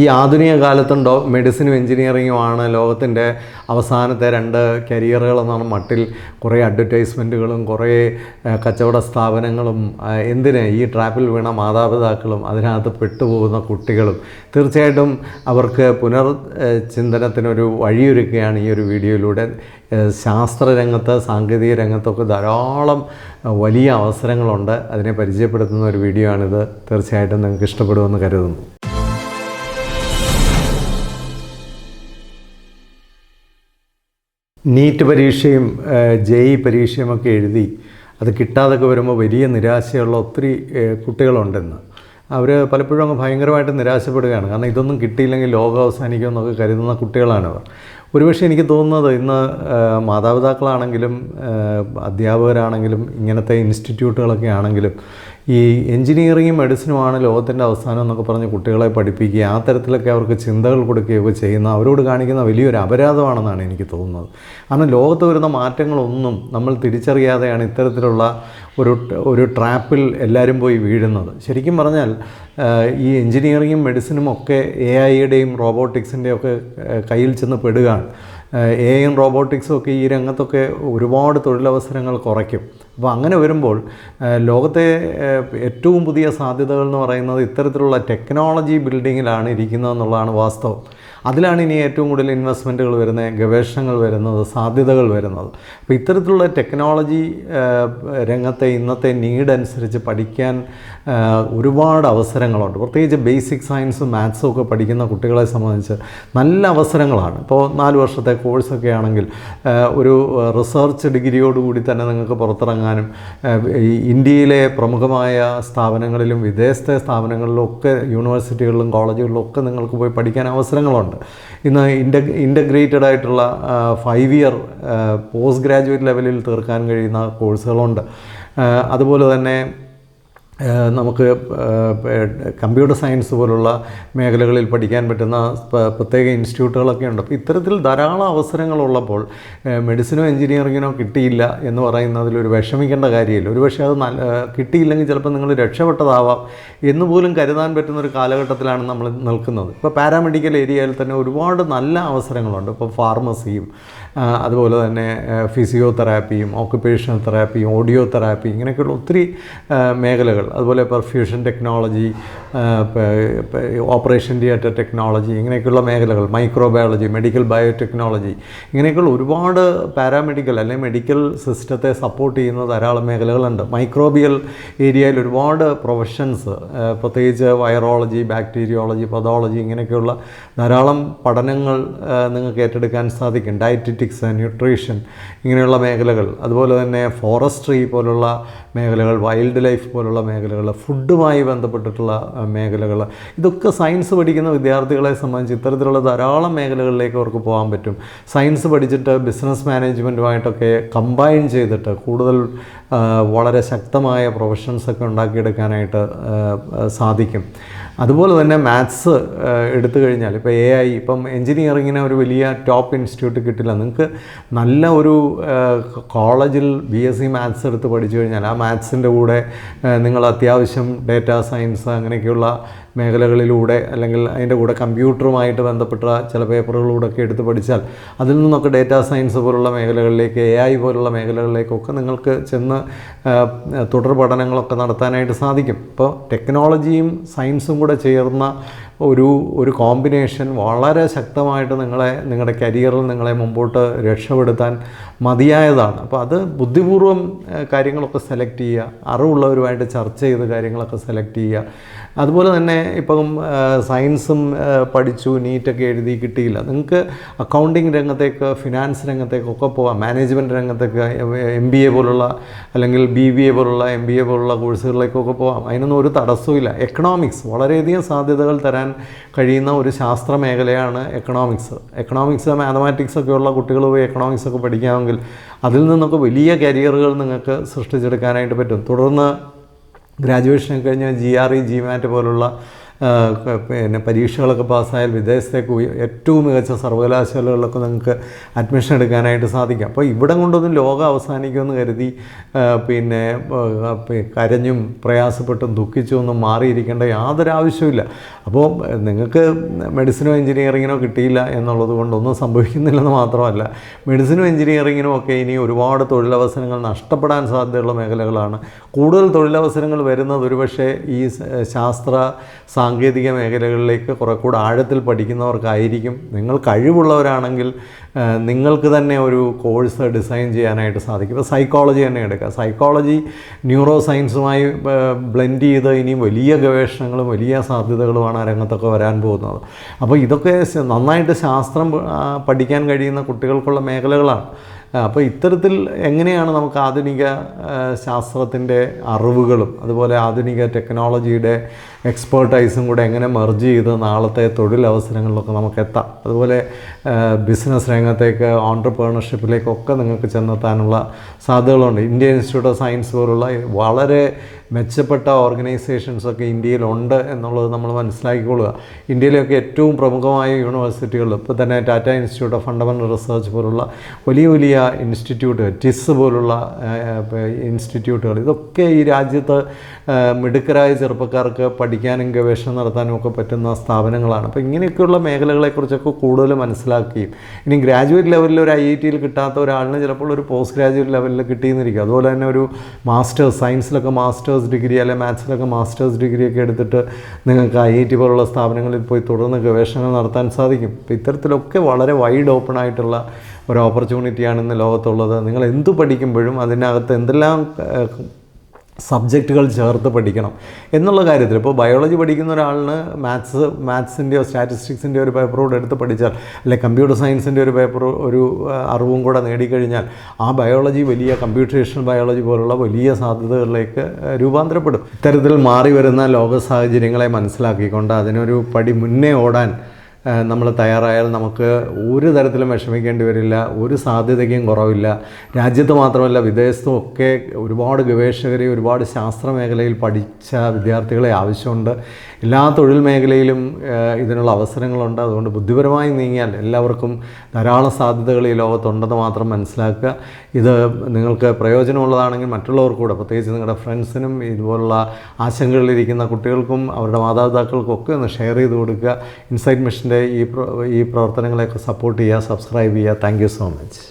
ഈ ആധുനിക കാലത്തുണ്ടോ മെഡിസിനും എഞ്ചിനീയറിങ്ങുമാണ് ലോകത്തിൻ്റെ അവസാനത്തെ രണ്ട് കരിയറുകളെന്നാണ് മട്ടിൽ കുറേ അഡ്വർടൈസ്മെൻറ്റുകളും കുറേ കച്ചവട സ്ഥാപനങ്ങളും എന്തിന് ഈ ട്രാപ്പിൽ വീണ മാതാപിതാക്കളും അതിനകത്ത് പെട്ടുപോകുന്ന കുട്ടികളും തീർച്ചയായിട്ടും അവർക്ക് ചിന്തനത്തിനൊരു വഴിയൊരുക്കുകയാണ് ഈ ഒരു വീഡിയോയിലൂടെ. ശാസ്ത്രരംഗത്ത് സാങ്കേതിക രംഗത്തൊക്കെ ധാരാളം വലിയ അവസരങ്ങളുണ്ട്. അതിനെ പരിചയപ്പെടുത്തുന്ന ഒരു വീഡിയോ ആണിത്. തീർച്ചയായിട്ടും നിങ്ങൾക്ക് ഇഷ്ടപ്പെടുമെന്ന് കരുതുന്നു. നീറ്റ് പരീക്ഷയും JEE പരീക്ഷയുമൊക്കെ എഴുതി അത് കിട്ടാതൊക്കെ വരുമ്പോൾ വലിയ നിരാശയുള്ള ഒത്തിരി കുട്ടികളുണ്ടെന്ന്. അവർ പലപ്പോഴും അങ്ങ് ഭയങ്കരമായിട്ട് നിരാശപ്പെടുകയാണ്. കാരണം ഇതൊന്നും കിട്ടിയില്ലെങ്കിൽ ലോകം അവസാനിക്കുമെന്നൊക്കെ കരുതുന്ന കുട്ടികളാണവർ. ഒരുപക്ഷെ എനിക്ക് തോന്നുന്നത് ഇന്ന് മാതാപിതാക്കളാണെങ്കിലും അധ്യാപകരാണെങ്കിലും ഇങ്ങനത്തെ ഇൻസ്റ്റിറ്റ്യൂട്ടുകളൊക്കെ ആണെങ്കിലും ഈ എൻജിനീയറിങ്ങും മെഡിസിനുമാണ് ലോകത്തിൻ്റെ അവസാനം എന്നൊക്കെ പറഞ്ഞ് കുട്ടികളെ പഠിപ്പിക്കുക, ആ തരത്തിലൊക്കെ അവർക്ക് ചിന്തകൾ കൊടുക്കുകയൊക്കെ ചെയ്യുന്ന അവരോട് കാണിക്കുന്ന വലിയൊരു അപരാധമാണെന്നാണ് എനിക്ക് തോന്നുന്നത്. കാരണം ലോകത്ത് വരുന്ന മാറ്റങ്ങളൊന്നും നമ്മൾ തിരിച്ചറിയാതെയാണ് ഇത്തരത്തിലുള്ള ഒരു ട്രാപ്പിൽ എല്ലാവരും പോയി വീഴുന്നത്. ശരിക്കും പറഞ്ഞാൽ ഈ എൻജിനീയറിങ്ങും മെഡിസിനും ഒക്കെ AIയുടെയും റോബോട്ടിക്സിൻ്റെയും ഒക്കെ കയ്യിൽ ചെന്ന് പെടുകയാണ്. AIയും റോബോട്ടിക്സും ഒക്കെ ഈ രംഗത്തൊക്കെ ഒരുപാട് തൊഴിലവസരങ്ങൾ കുറയ്ക്കും. അപ്പോൾ അങ്ങനെ വരുമ്പോൾ ലോകത്തെ ഏറ്റവും പുതിയ സാധ്യതകൾ എന്ന് പറയുന്നത് ഇത്തരത്തിലുള്ള ടെക്നോളജി ബിൽഡിങ്ങിലാണ് ഇരിക്കുന്നതെന്നുള്ളതാണ് വാസ്തവം. അതിലാണ് ഇനി ഏറ്റവും കൂടുതൽ ഇൻവെസ്റ്റ്മെൻറ്റുകൾ വരുന്നത്, ഗവേഷണങ്ങൾ വരുന്നത്, സാധ്യതകൾ വരുന്നത്. അപ്പോൾ ഇത്തരത്തിലുള്ള ടെക്നോളജി രംഗത്തെ ഇന്നത്തെ നീഡ് അനുസരിച്ച് പഠിക്കാൻ ഒരുപാട് അവസരങ്ങളുണ്ട്. പ്രത്യേകിച്ച് ബേസിക് സയൻസും മാത്സും ഒക്കെ പഠിക്കുന്ന കുട്ടികളെ സംബന്ധിച്ച് നല്ല അവസരങ്ങളാണ്. ഇപ്പോൾ 4 വർഷത്തെ കോഴ്സൊക്കെ ആണെങ്കിൽ ഒരു റിസർച്ച് ഡിഗ്രിയോടുകൂടി തന്നെ നിങ്ങൾക്ക് പുറത്തിറങ്ങാനും ഇന്ത്യയിലെ പ്രമുഖമായ സ്ഥാപനങ്ങളിലും വിദേശത്തെ സ്ഥാപനങ്ങളിലും ഒക്കെ യൂണിവേഴ്സിറ്റികളിലും കോളേജുകളിലും ഒക്കെ നിങ്ങൾക്ക് പോയി പഠിക്കാൻ അവസരങ്ങളുണ്ട്. ഇന്ന് ഇൻ്റഗ്രേറ്റഡ് ആയിട്ടുള്ള 5 ഇയർ പോസ്റ്റ് ഗ്രാജുവേറ്റ് ലെവലിൽ തീർക്കാൻ കഴിയുന്ന കോഴ്സുകളുണ്ട്. അതുപോലെ തന്നെ നമുക്ക് കമ്പ്യൂട്ടർ സയൻസ് പോലുള്ള മേഖലകളിൽ പഠിക്കാൻ പറ്റുന്ന പ്രത്യേക ഇൻസ്റ്റിറ്റ്യൂട്ടുകളൊക്കെ ഉണ്ട്. അപ്പോൾ ഇത്തരത്തിൽ ധാരാളം അവസരങ്ങളുള്ളപ്പോൾ മെഡിസിനോ എഞ്ചിനീയറിങ്ങിനോ കിട്ടിയില്ല എന്ന് പറയുന്നതിലൊരു വിഷമിക്കേണ്ട കാര്യമില്ല. ഒരുപക്ഷെ അത് കിട്ടിയില്ലെങ്കിൽ ചിലപ്പോൾ നിങ്ങൾ രക്ഷപ്പെട്ടതാവാം എന്നുപോലും കരുതാൻ പറ്റുന്നൊരു കാലഘട്ടത്തിലാണ് നമ്മൾ നിൽക്കുന്നത്. ഇപ്പോൾ പാരാമെഡിക്കൽ ഏരിയയിൽ തന്നെ ഒരുപാട് നല്ല അവസരങ്ങളുണ്ട്. ഇപ്പോൾ ഫാർമസിയും അതുപോലെ തന്നെ ഫിസിയോതെറാപ്പിയും ഓക്കുപേഷണൽ തെറാപ്പിയും ഓഡിയോ തെറാപ്പി ഇങ്ങനെയൊക്കെയുള്ള ഒത്തിരി മേഖലകൾ, അതുപോലെ perfusion technology, operation theatre technology ഇങ്ങനെയൊക്കെയുള്ള മേഖലകൾ, മൈക്രോബയോളജി, മെഡിക്കൽ ബയോടെക്നോളജി ഇങ്ങനെയൊക്കെയുള്ള ഒരുപാട് പാരാമെഡിക്കൽ അല്ലെങ്കിൽ മെഡിക്കൽ സിസ്റ്റത്തെ സപ്പോർട്ട് ചെയ്യുന്ന ധാരാളം മേഖലകളുണ്ട്. മൈക്രോബിയൽ ഏരിയയിൽ ഒരുപാട് പ്രൊഫഷൻസ്, പ്രത്യേകിച്ച് വൈറോളജി, ബാക്ടീരിയോളജി, പതോളജി ഇങ്ങനെയൊക്കെയുള്ള ധാരാളം പഠനങ്ങൾ നിങ്ങൾക്ക് ഏറ്റെടുക്കാൻ സാധിക്കും. ഡയറ്ററ്റിക്സ്, ന്യൂട്രീഷൻ ഇങ്ങനെയുള്ള മേഖലകൾ, അതുപോലെ തന്നെ ഫോറസ്ട്രി പോലുള്ള മേഖലകൾ, വൈൽഡ് ലൈഫ് പോലുള്ള മേഖലകൾ, ഫുഡുമായി ബന്ധപ്പെട്ടിട്ടുള്ള മേഖലകൾ, ഇതൊക്കെ സയൻസ് പഠിക്കുന്ന വിദ്യാർത്ഥികളെ സംബന്ധിച്ച് ഇത്തരത്തിലുള്ള ധാരാളം മേഖലകളിലേക്ക് അവർക്ക് പോകാൻ പറ്റും. സയൻസ് പഠിച്ചിട്ട് ബിസിനസ് മാനേജ്മെൻറ്റുമായിട്ടൊക്കെ കമ്പൈൻ ചെയ്തിട്ട് കൂടുതൽ വളരെ ശക്തമായ പ്രൊഫഷൻസൊക്കെ ഉണ്ടാക്കിയെടുക്കാനായിട്ട് സാധിക്കും. അതുപോലെ തന്നെ മാത്സ് എടുത്തു കഴിഞ്ഞാൽ ഇപ്പോൾ AI, ഇപ്പം എൻജിനീയറിങ്ങിന് ഒരു വലിയ ടോപ്പ് ഇൻസ്റ്റിറ്റ്യൂട്ട് കിട്ടില്ല. നിങ്ങൾക്ക് നല്ല ഒരു കോളേജിൽ BSc മാത്സ് എടുത്ത് പഠിച്ചു കഴിഞ്ഞാൽ ആ മാത്സിൻ്റെ കൂടെ നിങ്ങൾ അത്യാവശ്യം ഡേറ്റാ സയൻസ് അങ്ങനെയൊക്കെയുള്ള മേഖലകളിലൂടെ അല്ലെങ്കിൽ അതിൻ്റെ കൂടെ കമ്പ്യൂട്ടറുമായിട്ട് ബന്ധപ്പെട്ട ചില പേപ്പറുകളിലൂടെയൊക്കെ എടുത്ത് പഠിച്ചാൽ അതിൽ നിന്നൊക്കെ ഡേറ്റാ സയൻസ് പോലുള്ള മേഖലകളിലേക്ക്, AI പോലുള്ള മേഖലകളിലേക്കൊക്കെ നിങ്ങൾക്ക് ചെന്ന് തുടർ പഠനങ്ങളൊക്കെ നടത്താനായിട്ട് സാധിക്കും. ഇപ്പോൾ ടെക്നോളജിയും സയൻസും കൂടെ ചേർന്ന ഒരു കോമ്പിനേഷൻ വളരെ ശക്തമായിട്ട് നിങ്ങളുടെ കരിയറിൽ നിങ്ങളെ മുമ്പോട്ട് രക്ഷപ്പെടുത്താൻ മതിയായതാണ്. അപ്പോൾ അത് ബുദ്ധിപൂർവ്വം കാര്യങ്ങളൊക്കെ സെലക്ട് ചെയ്യുക, അറിവുള്ളവരുമായിട്ട് ചർച്ച ചെയ്ത് കാര്യങ്ങളൊക്കെ സെലക്ട് ചെയ്യുക. അതുപോലെ തന്നെ ഇപ്പം സയൻസും പഠിച്ചു, നീറ്റൊക്കെ എഴുതി കിട്ടിയില്ല, നിങ്ങൾക്ക് അക്കൗണ്ടിങ് രംഗത്തേക്ക്, ഫിനാൻസ് രംഗത്തേക്കൊക്കെ പോകാം, മാനേജ്മെൻറ്റ് രംഗത്തേക്ക് MBA പോലുള്ള അല്ലെങ്കിൽ BBA പോലുള്ള MBA പോലുള്ള കോഴ്സുകളിലേക്കൊക്കെ പോകാം. അതിനൊന്നും ഒരു തടസ്സമില്ല. എക്കണോമിക്സ് വളരെയധികം സാധ്യതകൾ തരാൻ കഴിയുന്ന ഒരു ശാസ്ത്ര മേഖലയാണ് എക്കണോമിക്സ് മാത്തമാറ്റിക്സ് ഒക്കെ ഉള്ള കുട്ടികൾ പോയി എക്കണോമിക്സ് ഒക്കെ പഠിക്കാമെങ്കിൽ അതിൽ നിന്നൊക്കെ വലിയ കരിയറുകൾ നിങ്ങൾക്ക് സൃഷ്ടിച്ചെടുക്കാനായിട്ട് പറ്റും. തുടർന്ന് ഗ്രാജുവേഷൻ കഴിഞ്ഞ് GRE GMAT പോലുള്ള പിന്നെ പരീക്ഷകളൊക്കെ പാസ്സായാൽ വിദേശത്തേക്ക് ഏറ്റവും മികച്ച സർവകലാശാലകളിലൊക്കെ നിങ്ങൾക്ക് അഡ്മിഷൻ എടുക്കാനായിട്ട് സാധിക്കും. അപ്പോൾ ഇവിടം കൊണ്ടൊന്നും ലോകം അവസാനിക്കുമെന്ന് കരുതി പിന്നെ കരഞ്ഞും പ്രയാസപ്പെട്ടും ദുഃഖിച്ചും ഒന്നും മാറിയിരിക്കേണ്ട യാതൊരു ആവശ്യമില്ല. അപ്പോൾ നിങ്ങൾക്ക് മെഡിസിനോ എഞ്ചിനീയറിങ്ങിനോ കിട്ടിയില്ല എന്നുള്ളത് കൊണ്ടൊന്നും സംഭവിക്കുന്നില്ലെന്ന് മാത്രമല്ല, മെഡിസിനും എഞ്ചിനീയറിങ്ങിനും ഒക്കെ ഇനി ഒരുപാട് തൊഴിലവസരങ്ങൾ നഷ്ടപ്പെടാൻ സാധ്യതയുള്ള മേഖലകളാണ്. കൂടുതൽ തൊഴിലവസരങ്ങൾ വരുന്നത് ഒരുപക്ഷെ ഈ ശാസ്ത്ര സാങ്കേതിക മേഖലകളിലേക്ക് കുറെ കൂടെ ആഴത്തിൽ പഠിക്കുന്നവർക്കായിരിക്കും. നിങ്ങൾ കഴിവുള്ളവരാണെങ്കിൽ നിങ്ങൾക്ക് തന്നെ ഒരു കോഴ്സ് ഡിസൈൻ ചെയ്യാനായിട്ട് സാധിക്കും. ഇപ്പോൾ സൈക്കോളജി തന്നെ എടുക്കുക. സൈക്കോളജി ന്യൂറോ സയൻസുമായി ബ്ലെൻഡ് ചെയ്ത് ഇനിയും വലിയ ഗവേഷണങ്ങളും വലിയ സാധ്യതകളുമാണ് ആ രംഗത്തൊക്കെ വരാൻ പോകുന്നത്. അപ്പോൾ ഇതൊക്കെ നന്നായിട്ട് ശാസ്ത്രം പഠിക്കാൻ കഴിയുന്ന കുട്ടികൾക്കുള്ള മേഖലകളാണ്. അപ്പോൾ ഇത്തരത്തിൽ എങ്ങനെയാണ് നമുക്ക് ആധുനിക ശാസ്ത്രത്തിൻ്റെ അറിവുകളും അതുപോലെ ആധുനിക ടെക്നോളജിയുടെ എക്സ്പേർട്ടൈസും കൂടെ എങ്ങനെ മെർജ് ചെയ്ത് നാളത്തെ തൊഴിലവസരങ്ങളിലൊക്കെ നമുക്ക് എത്താം. അതുപോലെ ബിസിനസ് രംഗത്തേക്ക് ഓൺട്രപ്രണർഷിപ്പിലേക്കൊക്കെ നിങ്ങൾക്ക് ചെന്നെത്താനുള്ള സാധ്യതകളുണ്ട്. ഇന്ത്യൻ ഇൻസ്റ്റിറ്റ്യൂട്ട് ഓഫ് സയൻസ് പോലുള്ള വളരെ മെച്ചപ്പെട്ട ഓർഗനൈസേഷൻസൊക്കെ ഇന്ത്യയിലുണ്ട് എന്നുള്ളത് നമ്മൾ മനസ്സിലാക്കിക്കൊള്ളുക. ഇന്ത്യയിലൊക്കെ ഏറ്റവും പ്രമുഖമായ യൂണിവേഴ്സിറ്റികൾ ഇപ്പോൾ തന്നെ Tata institute of fundamental research പോലുള്ള വലിയ വലിയ ഇൻസ്റ്റിറ്റ്യൂട്ട്, ടിസ് പോലുള്ള ഇൻസ്റ്റിറ്റ്യൂട്ടുകൾ, ഇതൊക്കെ ഈ രാജ്യത്ത് മിടുക്കരായ ചെറുപ്പക്കാർക്ക് പഠിക്കാനും ഗവേഷണം നടത്താനും ഒക്കെ പറ്റുന്ന സ്ഥാപനങ്ങളാണ്. അപ്പോൾ ഇങ്ങനെയൊക്കെയുള്ള മേഖലകളെക്കുറിച്ചൊക്കെ കൂടുതൽ മനസ്സിലാക്കുകയും ഇനി ഗ്രാജുവേറ്റ് ലെവലിൽ ഒരു IIT-യിൽ കിട്ടാത്ത ഒരാളിന് ചിലപ്പോൾ ഒരു പോസ്റ്റ് ഗ്രാജുവേറ്റ് ലെവലിൽ കിട്ടിയെന്നിരിക്കും. അതുപോലെ തന്നെ ഒരു മാസ്റ്റേഴ്സ്, സയൻസിലൊക്കെ മാസ്റ്റേഴ്സ് ഡിഗ്രി അല്ലെങ്കിൽ മാത്സിലൊക്കെ മാസ്റ്റേഴ്സ് ഡിഗ്രിയൊക്കെ എടുത്തിട്ട് നിങ്ങൾക്ക് IIT പോലുള്ള സ്ഥാപനങ്ങളിൽ പോയി തുടർന്ന് ഗവേഷണങ്ങൾ നടത്താൻ സാധിക്കും. അപ്പോൾ ഇത്തരത്തിലൊക്കെ വളരെ വൈഡ് ഓപ്പൺ ആയിട്ടുള്ള ഒരു ഓപ്പർച്യൂണിറ്റിയാണ് ഇന്ന് ലോകത്തുള്ളത്. നിങ്ങൾ എന്തു പഠിക്കുമ്പോഴും അതിനകത്ത് എന്തെല്ലാം സബ്ജക്റ്റുകൾ ചേർത്ത് പഠിക്കണം എന്നുള്ള കാര്യത്തിൽ, ഇപ്പോൾ ബയോളജി പഠിക്കുന്ന ഒരാളിന് മാത്സിൻ്റെയോ സ്റ്റാറ്റിസ്റ്റിക്സിൻ്റെയോ ഒരു പേപ്പർ കൂടെ എടുത്ത് പഠിച്ചാൽ, അല്ലെങ്കിൽ കമ്പ്യൂട്ടർ സയൻസിൻ്റെ ഒരു പേപ്പർ ഒരു അറിവും കൂടെ നേടിക്കഴിഞ്ഞാൽ ആ ബയോളജി വലിയ കമ്പ്യൂട്ടേഷണൽ ബയോളജി പോലുള്ള വലിയ സാധ്യതകളിലേക്ക് രൂപാന്തരപ്പെടും. ഇത്തരത്തിൽ മാറി വരുന്ന ലോക സാഹചര്യങ്ങളെ മനസ്സിലാക്കിക്കൊണ്ട് അതിനൊരു പടി മുന്നേ ഓടാൻ നമ്മൾ തയ്യാറായാൽ നമുക്ക് ഒരു തരത്തിലും വിഷമിക്കേണ്ടി വരില്ല, ഒരു സാധ്യതയ്ക്കും കുറവില്ല. രാജ്യത്ത് മാത്രമല്ല വിദേശത്തും ഒക്കെ ഒരുപാട് ഗവേഷകരെ, ഒരുപാട് ശാസ്ത്ര മേഖലയിൽ പഠിച്ച വിദ്യാർത്ഥികളെ ആവശ്യമുണ്ട്. എല്ലാ തൊഴിൽ മേഖലയിലും ഇതിനുള്ള അവസരങ്ങളുണ്ട്. അതുകൊണ്ട് ബുദ്ധിപരമായി നീങ്ങിയാൽ എല്ലാവർക്കും ധാരാളം സാധ്യതകൾ ഈ ലോകത്തുണ്ടെന്ന് മാത്രം മനസ്സിലാക്കുക. ഇത് നിങ്ങൾക്ക് പ്രയോജനമുള്ളതാണെങ്കിൽ മറ്റുള്ളവർക്ക് കൂടെ, പ്രത്യേകിച്ച് നിങ്ങളുടെ ഫ്രണ്ട്സിനും ഇതുപോലുള്ള ആശങ്കകളിലിരിക്കുന്ന കുട്ടികൾക്കും അവരുടെ മാതാപിതാക്കൾക്കും ഒക്കെ ഒന്ന് ഷെയർ ചെയ്ത് കൊടുക്കുക. ഇൻസൈറ്റ് മിഷൻ്റെ ഈ പ്രവർത്തനങ്ങളെയൊക്കെ സപ്പോർട്ട് ചെയ്യുക, സബ്സ്ക്രൈബ് ചെയ്യുക. Thank you so much.